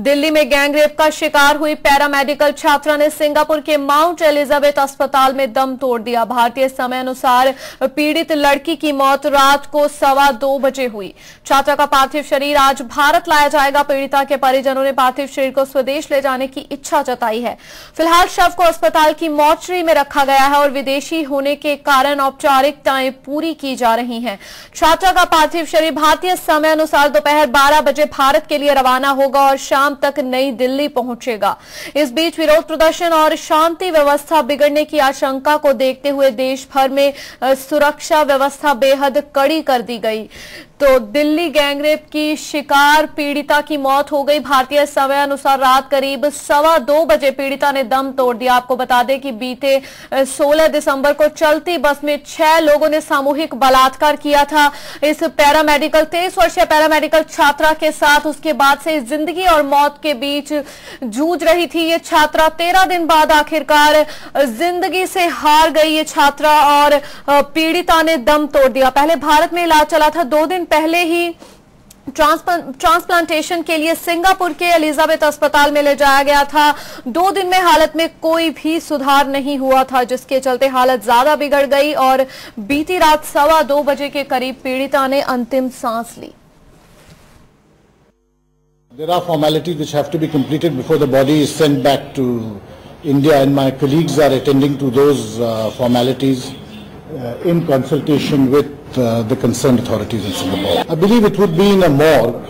दिल्ली में गैंगरेप का शिकार हुई पैरामेडिकल छात्रा ने सिंगापुर के माउंट एलिजाबेथ अस्पताल में दम तोड़ दिया। भारतीय समय अनुसार पीड़ित लड़की की मौत रात को 2:15 बजे हुई। छात्रा का पार्थिव शरीर आज भारत लाया जाएगा। पीड़िता के परिजनों ने पार्थिव शरीर को स्वदेश ले जाने की इच्छा जताई है। फिलहाल शव को अस्पताल की मॉर्चरी में रखा गया है और विदेशी होने के कारण औपचारिकताएं पूरी की जा रही हैं। छात्रा का पार्थिव शरीर भारतीय समय अनुसार दोपहर 12 बजे भारत के लिए रवाना होगा और शाम तक नई दिल्ली पहुंचेगा। इस बीच विरोध प्रदर्शन और शांति व्यवस्था बिगड़ने की आशंका को देखते हुए देश भर में सुरक्षा व्यवस्था बेहद कड़ी कर दी गई। तो दिल्ली गैंगरेप की शिकार पीड़िता की मौत हो गई। भारतीय समय अनुसार रात करीब 2:15 बजे पीड़िता ने दम तोड़ दिया। आपको बता दें कि बीते 16 दिसंबर को चलती बस में 6 लोगों ने सामूहिक बलात्कार किया था इस 23 वर्षीय पैरामेडिकल छात्रा के साथ। उसके बाद से जिंदगी और मौत के बीच जूझ रही थी ये छात्रा। 13 दिन बाद आखिरकार जिंदगी से हार गई ये छात्रा और पीड़िता ने दम तोड़ दिया। पहले भारत में इलाज चला था। 2 दिन पहले ही ट्रांसप्लांटेशन के लिए सिंगापुर के एलिजाबेथ अस्पताल में ले जाया गया था। 2 दिन में हालत में कोई भी सुधार नहीं हुआ था, जिसके चलते हालत ज्यादा बिगड़ गई और बीती रात 2:15 बजे के करीब पीड़िता ने अंतिम सांस ली। There are formalities which have to be completed before the body is sent back to India, and my colleagues are attending to those formalities in consultation with the concerned authorities in Singapore. I believe it would be in a morgue.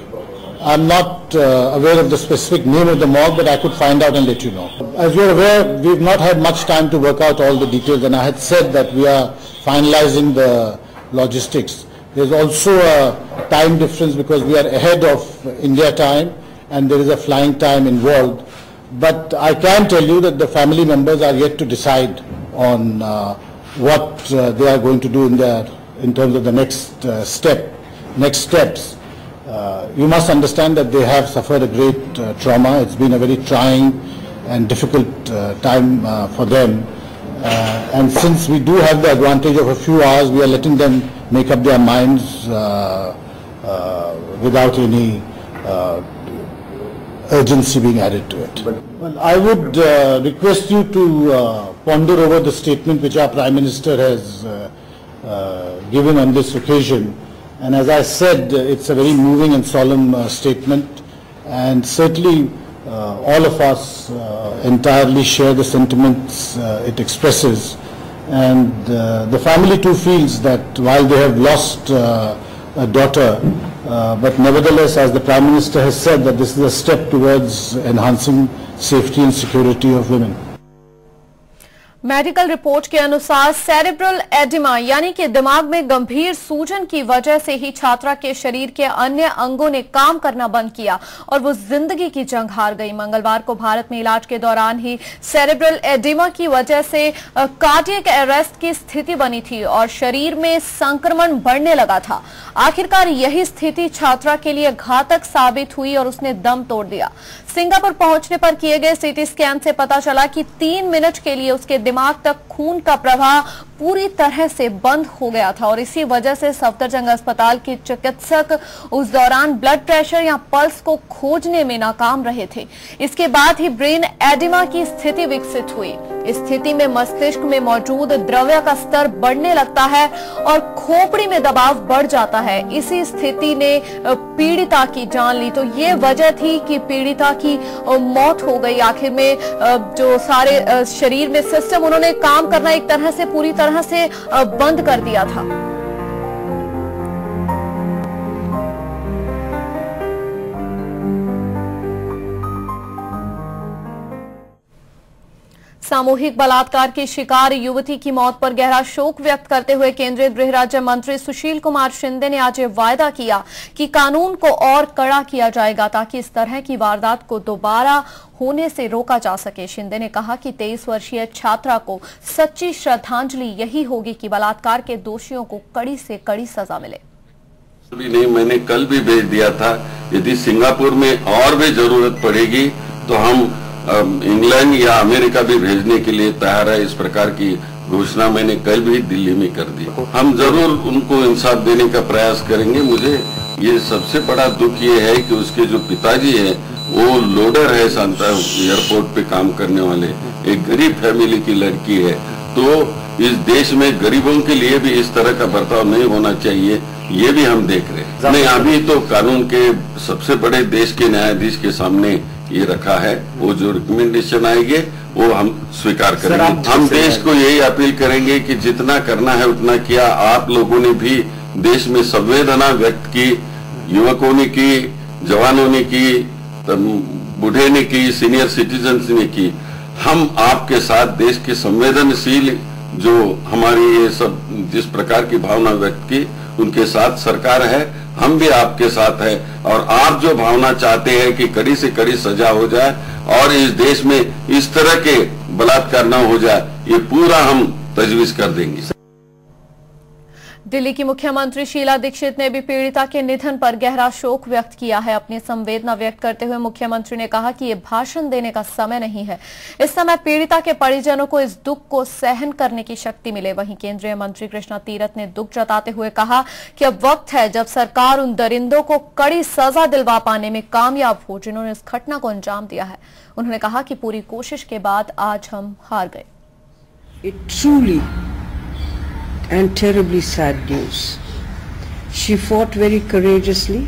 I'm not aware of the specific name of the morgue, but I could find out and let you know. As you're aware, we've not had much time to work out all the details, and I had said that we are finalizing the logistics. There's also a time difference because we are ahead of India time and there is a flying time involved. But I can tell you that the family members are yet to decide on what they are going to do in terms of the next steps. You must understand that they have suffered a great trauma. It's been a very trying and difficult time for them. And since we do have the advantage of a few hours, we are letting them make up their minds without any urgency being added to it. Well, I would request you to ponder over the statement which our Prime Minister has given on this occasion. And as I said, it's a very moving and solemn statement, and certainly all of us entirely share the sentiments it expresses. And the family too feels that while they have lost a daughter, but nevertheless, as the Prime Minister has said, that this is a step towards enhancing safety and security of women. Medical report के अनुसार cerebral oedema यानी कि दिमाग में गंभीर सूजन की वजह से ही छात्रा के शरीर के अन्य अंगों ने काम करना बंद किया और वो जिंदगी की जंग हार गई। मंगलवार को भारत में इलाज के दौरान ही सेरेब्रल एडिमा की वजह से कार्डियक अरेस्ट की स्थिति बनी थी और शरीर में संक्रमण बढ़ने लगा था। आखिरकार यही स्थिति छात्रा के लिए घातक साबित हुई और उसने दम तोड़ दिया। सिंगापुर पहुंचने पर किए गए सीटी स्कैन से पता चला कि 3 मिनट के लिए उसके दिमाग तक खून का प्रवाह पूरी तरह से बंद हो गया था और इसी वजह से सफदरजंग अस्पताल के चिकित्सक उस दौरान ब्लड प्रेशर या पल्स को खोजने में नाकाम रहे थे। इसके बाद ही ब्रेन एडिमा की स्थिति विकसित हुई। इस स्थिति में मस्तिष्क में मौजूद द्रव्य का स्तर बढ़ने लगता है और खोपड़ी में दबाव बढ़ जाता है। इसी स्थिति ने पीड़िता की जान ली। तो ये वजह थी कि पीड़िता की मौत हो गई। आखिर में जो सारे शरीर में सिस्टम उन्होंने काम करना एक तरह से पूरी तरह से बंद कर दिया था। सामूहिक बलात्कार की शिकार युवती की मौत पर गहरा शोक व्यक्त करते हुए केंद्रीय गृह राज्य मंत्री सुशील कुमार शिंदे ने आज वायदा किया कि कानून को और कड़ा किया जाएगा ताकि इस तरह की वारदात को दोबारा होने से रोका जा सके। शिंदे ने कहा कि 23 वर्षीय छात्रा को सच्ची श्रद्धांजलि यही होगी कि बलात्कार के दोषियों को कड़ी से कड़ी सजा मिले। नहीं, मैंने कल भी भेज दिया था। यदि सिंगापुर में और भी जरूरत पड़ेगी तो हम इंग्लैंड या अमेरिका भी भेजने के लिए तैयार है। इस प्रकार की घोषणा मैंने कल भी दिल्ली में कर दी। हम जरूर उनको इंसाफ देने का प्रयास करेंगे। मुझे ये सबसे बड़ा दुख ये है कि उसके जो पिताजी हैं वो लोडर है शांता एयरपोर्ट पे काम करने वाले, एक गरीब फैमिली की लड़की है। तो इस देश में गरीबों के लिए भी इस तरह का बर्ताव नहीं होना चाहिए, ये भी हम देख रहे हैं। नहीं, अभी तो कानून के सबसे बड़े देश के न्यायाधीश के सामने ये रखा है, वो जो रिकमेंडेशन आएंगे वो हम स्वीकार करेंगे। हम देश को यही अपील करेंगे कि जितना करना है उतना किया। आप लोगों ने भी देश में संवेदना व्यक्त की, युवकों ने की, जवानों ने की, बूढ़े ने की, सीनियर सिटीजन्स ने की। हम आपके साथ देश के संवेदनशील जो हमारी ये सब जिस प्रकार की भावना व्यक्त की उनके साथ सरकार है, हम भी आपके साथ है। और आप जो भावना चाहते हैं कि कड़ी से कड़ी सजा हो जाए और इस देश में इस तरह के बलात्कार न हो जाए, ये पूरा हम तजवीज कर देंगे। दिल्ली की मुख्यमंत्री शीला दीक्षित ने भी पीड़िता के निधन पर गहरा शोक व्यक्त किया है। अपनी संवेदना व्यक्त करते हुए मुख्यमंत्री ने कहा कि ये भाषण देने का समय नहीं है, इस समय पीड़िता के परिजनों को इस दुख को सहन करने की शक्ति मिले। वहीं केंद्रीय मंत्री कृष्णा तीरथ ने दुख जताते हुए कहा कि अब वक्त है जब सरकार उन दरिंदों को कड़ी सजा दिलवा पाने में कामयाब हो जिन्होंने इस घटना को अंजाम दिया है। उन्होंने कहा कि पूरी कोशिश के बाद आज हम हार गए। And terribly sad news. She fought very courageously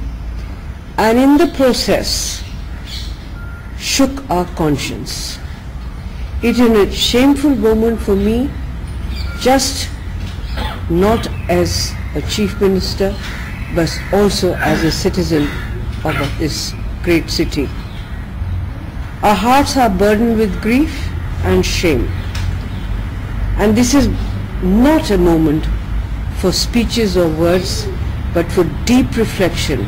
and in the process shook our conscience. It is a shameful moment for me, just not as a chief minister but also as a citizen of this great city. Our hearts are burdened with grief and shame, and this is not a moment for speeches or words, but for deep reflection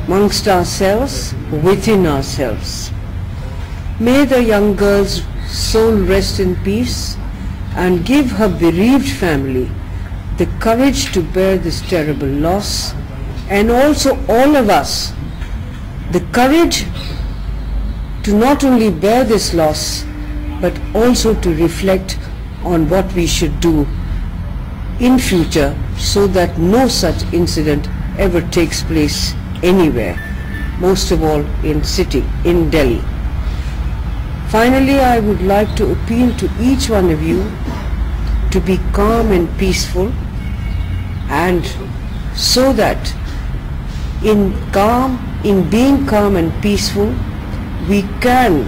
amongst ourselves, within ourselves. May the young girl's soul rest in peace and give her bereaved family the courage to bear this terrible loss, and also all of us the courage to not only bear this loss but also to reflect on what we should do in future so that no such incident ever takes place anywhere, most of all in Delhi. Finally, I would like to appeal to each one of you to be calm and peaceful, and so that in being calm and peaceful, we can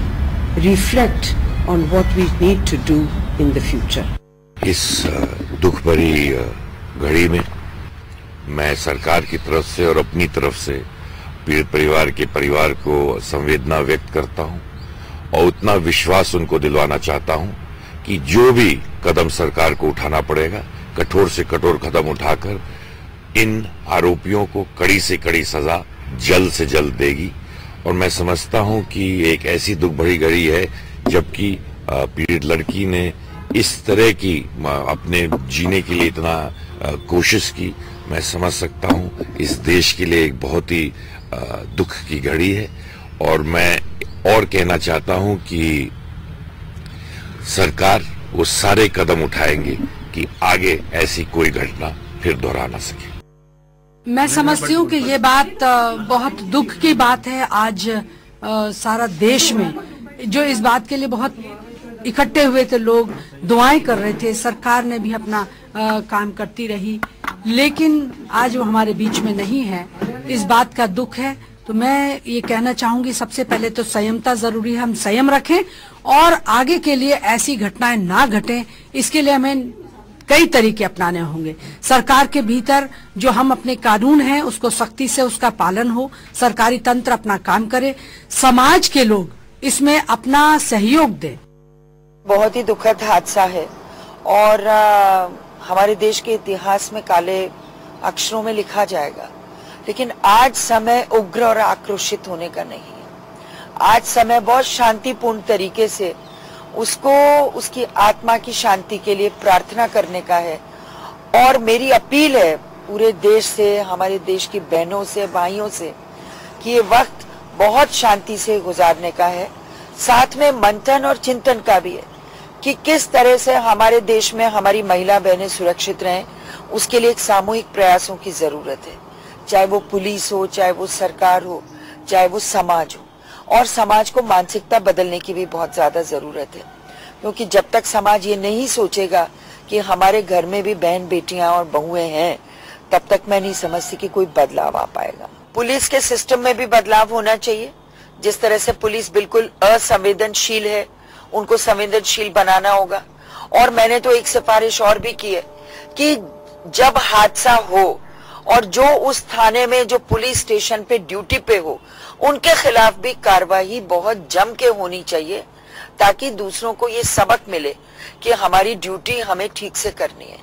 reflect on what we need to do in the future. इस दुख भरी घड़ी में मैं सरकार की तरफ से और अपनी तरफ से पीड़ित परिवार के परिवार को संवेदना व्यक्त करता हूं और उतना विश्वास उनको दिलवाना चाहता हूं कि जो भी कदम सरकार को उठाना पड़ेगा, कठोर से कठोर कदम उठाकर इन आरोपियों को कड़ी से कड़ी सजा जल्द से जल्द देगी। और मैं समझता हूं कि एक ऐसी दुख भरी घड़ी है जबकि पीड़ित लड़की ने इस तरह की अपने जीने के लिए इतना कोशिश की। मैं समझ सकता हूं इस देश के लिए एक बहुत ही दुख की घड़ी है। और मैं और कहना चाहता हूं कि सरकार वो सारे कदम उठाएंगे कि आगे ऐसी कोई घटना फिर दोहरा ना सके। मैं समझती हूँ कि ये बात बहुत दुख की बात है। आज सारा देश में जो इस बात के लिए बहुत इकट्ठे हुए थे, लोग दुआएं कर रहे थे, सरकार ने भी अपना काम करती रही, लेकिन आज वो हमारे बीच में नहीं है। इस बात का दुख है। तो मैं ये कहना चाहूंगी, सबसे पहले तो संयमता जरूरी है, हम संयम रखें और आगे के लिए ऐसी घटनाएं ना घटें, इसके लिए हमें कई तरीके अपनाने होंगे। सरकार के भीतर जो हम अपने कानून हैं उसको सख्ती से उसका पालन हो, सरकारी तंत्र अपना काम करे, समाज के लोग इसमें अपना सहयोग दें। बहुत ही दुखद हादसा है और हमारे देश के इतिहास में काले अक्षरों में लिखा जाएगा, लेकिन आज समय उग्र और आक्रोशित होने का नहीं है। आज समय बहुत शांतिपूर्ण तरीके से उसको उसकी आत्मा की शांति के लिए प्रार्थना करने का है। और मेरी अपील है पूरे देश से, हमारे देश की बहनों से, भाइयों से, कि ये वक्त बहुत शांति से गुजारने का है, साथ में मंथन और चिंतन का भी है कि किस तरह से हमारे देश में हमारी महिला बहनें सुरक्षित रहें। उसके लिए एक सामूहिक प्रयासों की जरूरत है, चाहे वो पुलिस हो, चाहे वो सरकार हो, चाहे वो समाज हो। और समाज को मानसिकता बदलने की भी बहुत ज्यादा जरूरत है, क्योंकि जब तक समाज ये नहीं सोचेगा कि हमारे घर में भी बहन बेटियां और बहुएं हैं, तब तक मैं नहीं समझती कि कोई बदलाव आ पाएगा। पुलिस के सिस्टम में भी बदलाव होना चाहिए। जिस तरह से पुलिस बिल्कुल असंवेदनशील है, उनको संवेदनशील बनाना होगा। और मैंने तो एक सिफारिश और भी की है कि जब हादसा हो और जो उस थाने में, जो पुलिस स्टेशन पे ड्यूटी पे हो, उनके खिलाफ भी कार्रवाई बहुत जम के होनी चाहिए, ताकि दूसरों को ये सबक मिले कि हमारी ड्यूटी हमें ठीक से करनी है।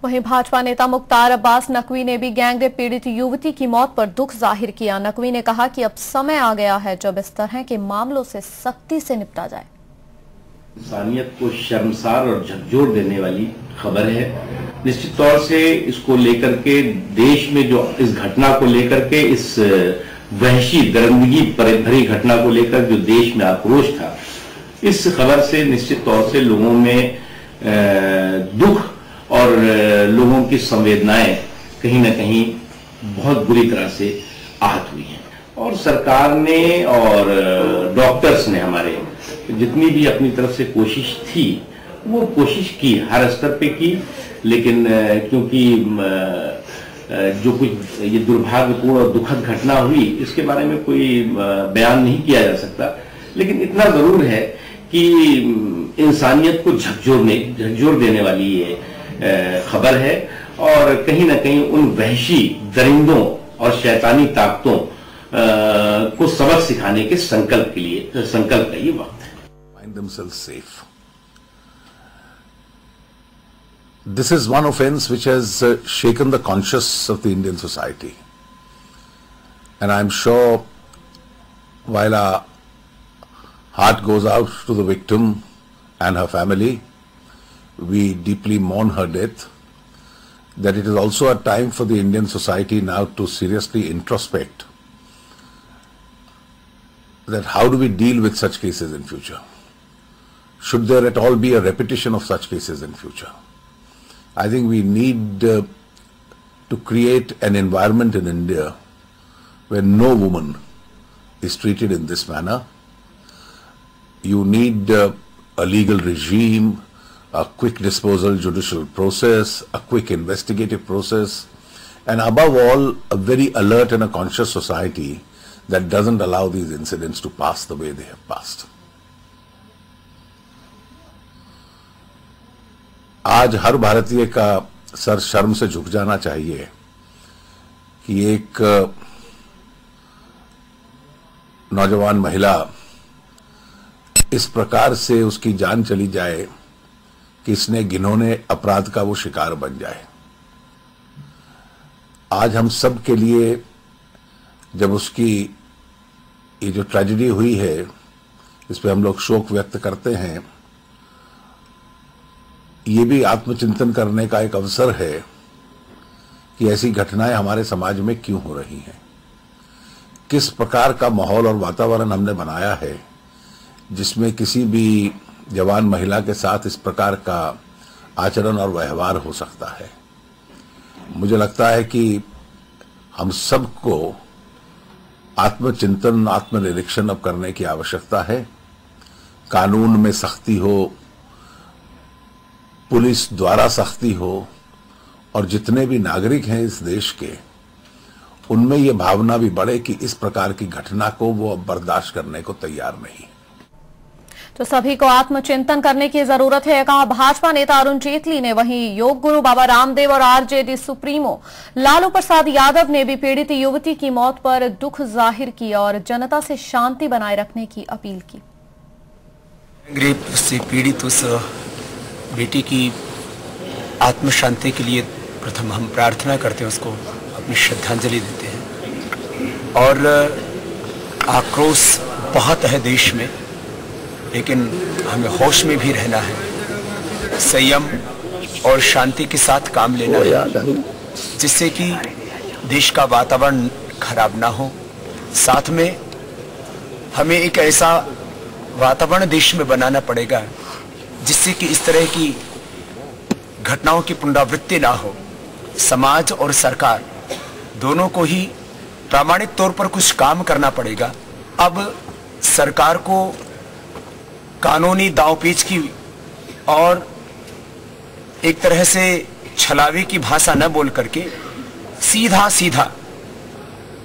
वहीं भाजपा नेता मुख्तार अब्बास नकवी ने भी गैंगरेप पीड़ित युवती की मौत पर दुख जाहिर किया। नकवी ने कहा कि अब समय आ गया है जब इस तरह के मामलों से सख्ती से निपटा जाए। इंसानियत को शर्मसार और झकझोर देने वाली खबर है। निश्चित तौर से इसको लेकर के देश में जो इस घटना को लेकर के, इस वहशी दरिंदगी भरी घटना को लेकर जो देश में आक्रोश था, इस खबर से निश्चित तौर से लोगों में दुख और लोगों की संवेदनाएं कहीं न कहीं बहुत बुरी तरह से आहत हुई हैं। और सरकार ने और डॉक्टर्स ने हमारे जितनी भी अपनी तरफ से कोशिश थी, वो कोशिश की, हर स्तर पे की, लेकिन क्योंकि जो कुछ ये दुर्भाग्यपूर्ण और दुखद घटना हुई, इसके बारे में कोई बयान नहीं किया जा सकता। लेकिन इतना जरूर है कि इंसानियत को झकझोर देने वाली ये खबर है, और कहीं ना कहीं उन वहशी दरिंदों और शैतानी ताकतों को सबक सिखाने के संकल्प का ये वक्त है। Find themselves safe. This is one offense which has shaken the conscience of the Indian society, and I'm sure while our heart goes out to the victim and her family, we deeply mourn her death, that it is also a time for the Indian society now to seriously introspect that how do we deal with such cases in future? Should there at all be a repetition of such cases in future? I think we need to create an environment in India where no woman is treated in this manner. You need a legal regime, a quick disposal judicial process, a quick investigative process, and above all, a very alert and a conscious society that doesn't allow these incidents to pass the way they have passed. आज हर भारतीय का sir शर्म से झुक जाना चाहिए कि एक नौजवान महिला इस प्रकार से उसकी जान चली जाए कि इसने घिनौने अपराध का वो शिकार बन जाए। आज हम सब के लिए जब उसकी ये जो ट्रेजेडी हुई है, इस पे हम लोग शोक व्यक्त करते हैं, ये भी आत्मचिंतन करने का एक अवसर है कि ऐसी घटनाएं हमारे समाज में क्यों हो रही हैं, किस प्रकार का माहौल और वातावरण हमने बनाया है जिसमें किसी भी जवान महिला के साथ इस प्रकार का आचरण और व्यवहार हो सकता है। मुझे लगता है कि हम सबको आत्मचिंतन, आत्मनिरीक्षण अब करने की आवश्यकता है। कानून में सख्ती हो, पुलिस द्वारा सख्ती हो, और जितने भी नागरिक हैं इस देश के, उनमें ये भावना भी बढ़े कि इस प्रकार की घटना को वो अब बर्दाश्त करने को तैयार नहीं। तो सभी को आत्मचिंतन करने की जरूरत है, कहा भाजपा नेता अरुण जेटली ने। वहीं योग गुरु बाबा रामदेव और आरजेडी सुप्रीमो लालू प्रसाद यादव ने भी पीड़ित युवती की मौत पर दुख जाहिर किया और जनता से शांति बनाए रखने की अपील की। गैंगरेप से पीड़ित उस बेटी की आत्म शांति के लिए प्रथम हम प्रार्थना करते हैं, उसको अपनी श्रद्धांजलि देते हैं। और आक्रोश बहुत है देश में, लेकिन हमें होश में भी रहना है, संयम और शांति के साथ काम लेना है, जिससे कि देश का वातावरण खराब ना हो। साथ में हमें एक ऐसा वातावरण देश में बनाना पड़ेगा जिससे कि इस तरह की घटनाओं की पुनरावृत्ति ना हो। समाज और सरकार दोनों को ही प्रामाणिक तौर पर कुछ काम करना पड़ेगा। अब सरकार को कानूनी दांवपेच की और एक तरह से छलावे की भाषा न बोल करके सीधा सीधा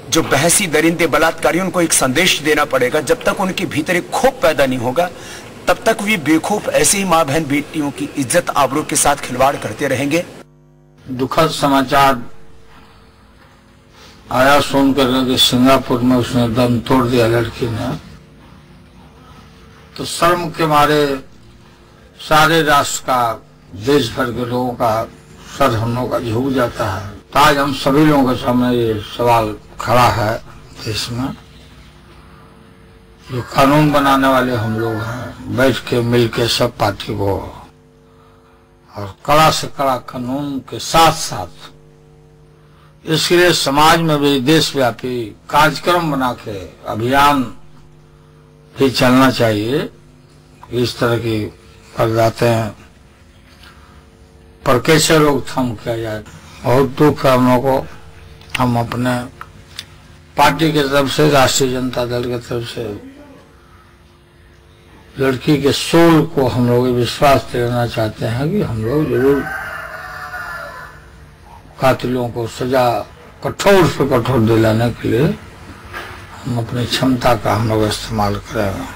जो बहसी दरिंदे बलात्कारियों को एक संदेश देना पड़ेगा। जब तक उनके भीतर एक खौफ पैदा नहीं होगा तब तक वे बेखौफ ऐसे ही मां बहन बेटियों की इज्जत आबरू के साथ खिलवाड़ करते रहेंगे। दुखद समाचार आया सुनकर कि सिंगापुर में उसने दम तोड़ दिया लड़की ने, तो शर्म के मारे सारे राष्ट्र का, देश भर के लोगों का सर हम लोगों का झुक जाता है। तो आज हम सभी लोगों के सामने ये सवाल खड़ा है देश में, जो कानून बनाने वाले हम लोग हैं, बैठ के मिल के सब पार्टी को और कड़ा से कड़ा कानून के साथ साथ इसके लिए समाज में भी देशव्यापी कार्यक्रम बना के अभियान भी चलना चाहिए। इस तरह की वारदातें पर कैसे रोकथाम किया जाए। बहुत दुख है हम लोगों को। हम अपने पार्टी की तरफ से, राष्ट्रीय जनता दल की तरफ से लड़की के सोल को हम लोग विश्वास दिलाना चाहते हैं कि हम लोग जरूर कातिलों को सजा कठोर से कठोर दिलाने के लिए हम अपनी क्षमता का हम लोग इस्तेमाल करेंगे।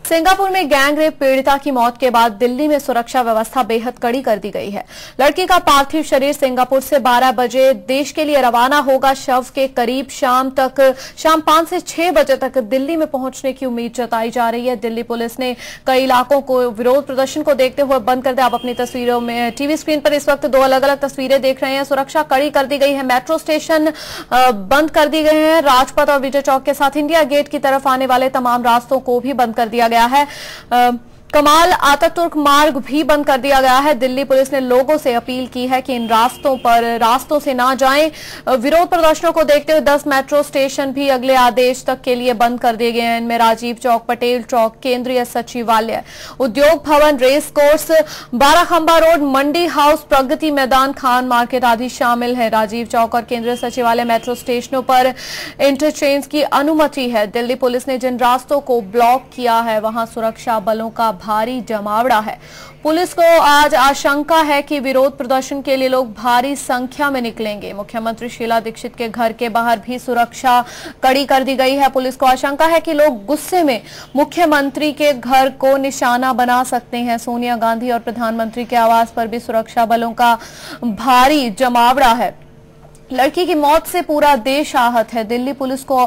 सिंगापुर में गैंग रेप पीड़िता की मौत के बाद दिल्ली में सुरक्षा व्यवस्था बेहद कड़ी कर दी गई है। लड़की का पार्थिव शरीर सिंगापुर से 12 बजे देश के लिए रवाना होगा। शव के करीब शाम 5 से 6 बजे तक दिल्ली में पहुंचने की उम्मीद जताई जा रही है। दिल्ली पुलिस ने कई इलाकों को विरोध प्रदर्शन को देखते हुए बंद कर दिया। आप अपनी तस्वीरों में टीवी स्क्रीन पर इस वक्त 2 अलग अलग तस्वीरें देख रहे हैं। सुरक्षा कड़ी कर दी गई है। मेट्रो स्टेशन बंद कर दिए गए हैं। राजपथ और विजय चौक के साथ इंडिया गेट की तरफ आने वाले तमाम रास्तों को भी बंद कर दिया गया है। कमाल आतातुर्क मार्ग भी बंद कर दिया गया है। दिल्ली पुलिस ने लोगों से अपील की है कि इन रास्तों से ना जाएं। विरोध प्रदर्शनों को देखते हुए 10 मेट्रो स्टेशन भी अगले आदेश तक के लिए बंद कर दिए गए हैं। इनमें राजीव चौक, पटेल चौक, केंद्रीय सचिवालय, उद्योग भवन, रेस कोर्स, 12 खंबा रोड, मंडी हाउस, प्रगति मैदान, खान मार्केट आदि शामिल है। राजीव चौक और केंद्रीय सचिवालय मेट्रो स्टेशनों पर इंटरचेंज की अनुमति है। दिल्ली पुलिस ने जिन रास्तों को ब्लॉक किया है वहां सुरक्षा बलों का भारी जमावड़ा है। पुलिस को आज आशंका है कि विरोध प्रदर्शन के लिए लोग भारी संख्या में निकलेंगे। मुख्यमंत्री शीला दीक्षित के घर के बाहर भी सुरक्षा कड़ी कर दी गई है। पुलिस को आशंका है कि लोग गुस्से में मुख्यमंत्री के घर को निशाना बना सकते हैं। सोनिया गांधी और प्रधानमंत्री के आवास पर भी सुरक्षा बलों का भारी जमावड़ा है। लड़की की मौत से पूरा देश आहत है। दिल्ली पुलिस को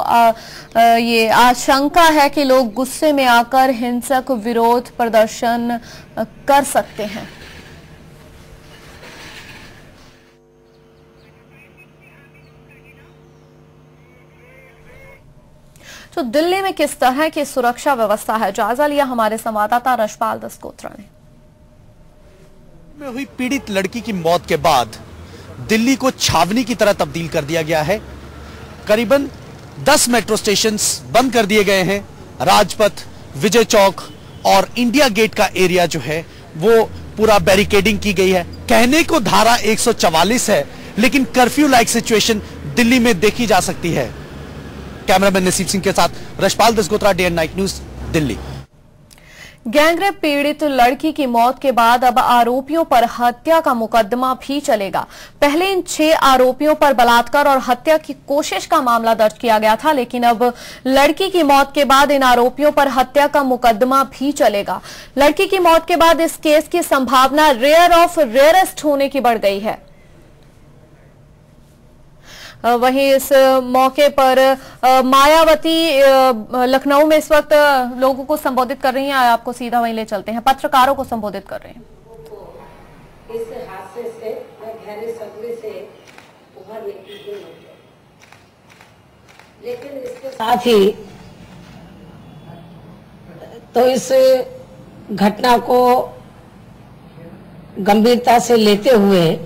ये आशंका है कि लोग गुस्से में आकर हिंसक विरोध प्रदर्शन कर सकते हैं। तो दिल्ली में किस तरह की सुरक्षा व्यवस्था है, जायजा लिया हमारे संवाददाता रशपाल दस्कोत्रा ने। में हुई पीड़ित लड़की की मौत के बाद दिल्ली को छावनी की तरह तब्दील कर दिया गया है। करीबन 10 मेट्रो स्टेशंस बंद कर दिए गए हैं। राजपथ, विजय चौक और इंडिया गेट का एरिया जो है वो पूरा बैरिकेडिंग की गई है। कहने को धारा 144 है, लेकिन कर्फ्यू लाइक सिचुएशन दिल्ली में देखी जा सकती है। कैमरामैन नसीब सिंह के साथ Rashpal Daskotra, day and night news, Delhi. Gangrape पीड़ित लड़की की मौत के बाद अब आरोपियों पर हत्या का मुकदमा भी चलेगा। पहले इन 6 आरोपियों पर बलात्कार और हत्या की कोशिश का मामला दर्ज किया गया था, लेकिन अब लड़की की मौत के बाद इन आरोपियों पर हत्या का मुकदमा भी चलेगा। लड़की की मौत के बाद इस केस की संभावना रेयर ऑफ रेयरेस्ट होने की बढ़ गई है। वहीं इस मौके पर मायावती लखनऊ में इस वक्त लोगों को संबोधित कर रही हैं। आपको सीधा वहीं ले चलते हैं। पत्रकारों को संबोधित कर रहे हैं। इस हादसे से मैं गहरे सदमे से उभरने की हिम्मत है, लेकिन इसके साथ ही तो इस घटना को गंभीरता से लेते हुए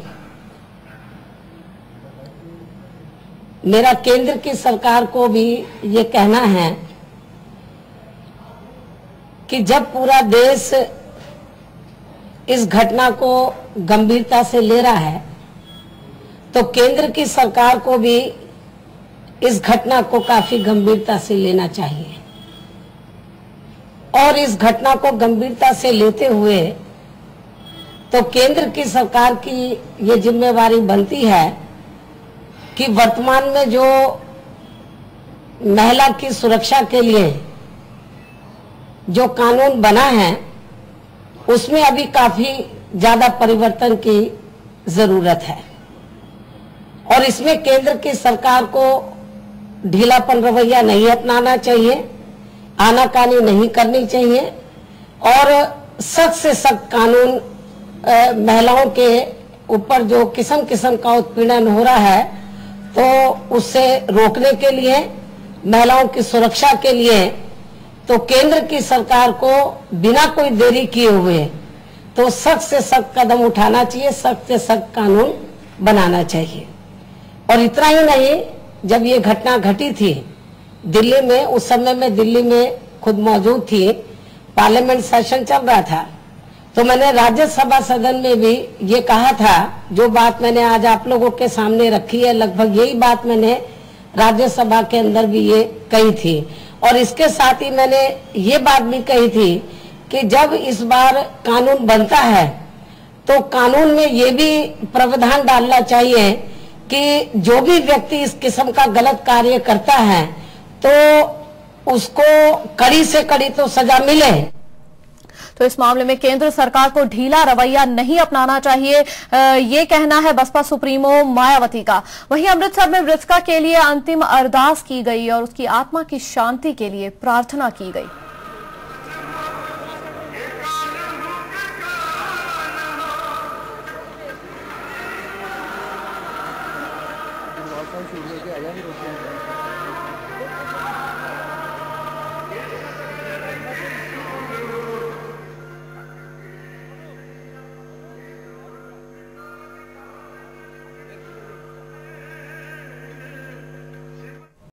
मेरा केंद्र की सरकार को भी ये कहना है कि जब पूरा देश इस घटना को गंभीरता से ले रहा है तो केंद्र की सरकार को भी इस घटना को काफी गंभीरता से लेना चाहिए और इस घटना को गंभीरता से लेते हुए तो केंद्र की सरकार की ये जिम्मेवारी बनती है कि वर्तमान में जो महिला की सुरक्षा के लिए जो कानून बना है उसमें अभी काफी ज्यादा परिवर्तन की जरूरत है और इसमें केंद्र की सरकार को ढीलापन रवैया नहीं अपनाना चाहिए, आनाकानी नहीं करनी चाहिए और सख्त से सख्त कानून महिलाओं के ऊपर जो किस्म किस्म का उत्पीड़न हो रहा है तो उससे रोकने के लिए, महिलाओं की सुरक्षा के लिए तो केंद्र की सरकार को बिना कोई देरी किए हुए तो सख्त से सख्त कदम उठाना चाहिए, सख्त से सख्त कानून बनाना चाहिए। और इतना ही नहीं, जब ये घटना घटी थी दिल्ली में, उस समय में दिल्ली में खुद मौजूद थी, पार्लियामेंट सेशन चल रहा था, तो मैंने राज्यसभा सदन में भी ये कहा था, जो बात मैंने आज आप लोगों के सामने रखी है, लगभग यही बात मैंने राज्यसभा के अंदर भी ये कही थी। और इसके साथ ही मैंने ये बात भी कही थी कि जब इस बार कानून बनता है तो कानून में ये भी प्रावधान डालना चाहिए कि जो भी व्यक्ति इस किस्म का गलत कार्य करता है तो उसको कड़ी से कड़ी तो सजा मिले। तो इस मामले में केंद्र सरकार को ढीला रवैया नहीं अपनाना चाहिए, ये कहना है बसपा सुप्रीमो मायावती का। वहीं अमृतसर में मृतका के लिए अंतिम अरदास की गई और उसकी आत्मा की शांति के लिए प्रार्थना की गई।